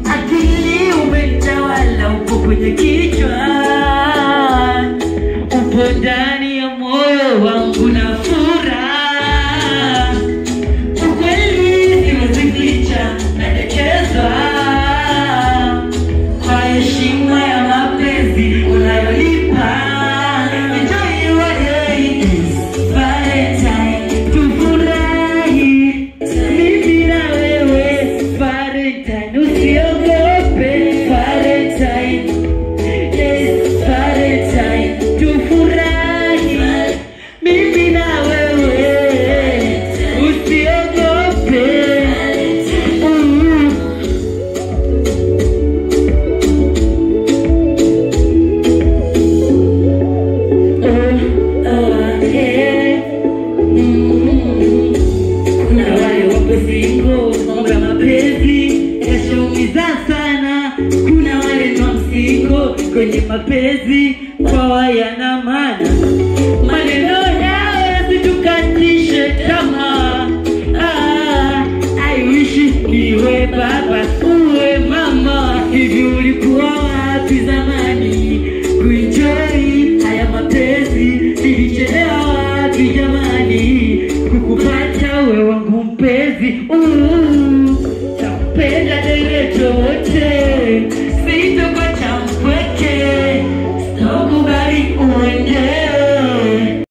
Akili umetawala uko kwenye kichwa, upo ndani ya moyo wangu na furaha. Ukweli siwezi ficha, nadekezwa kwa heshima ya mapenzi unayolipa. Enjoy your day, Valentine, tufurahi mimi na wewe. Valentine, usiogope. Valentine, yes, Valentine, tufurahi mimi na wewe, usiogope. Kuna wale wapo single, mambo ya mapenzi yashaumiza sana. Kuna wale no msingo kwenye mapenzi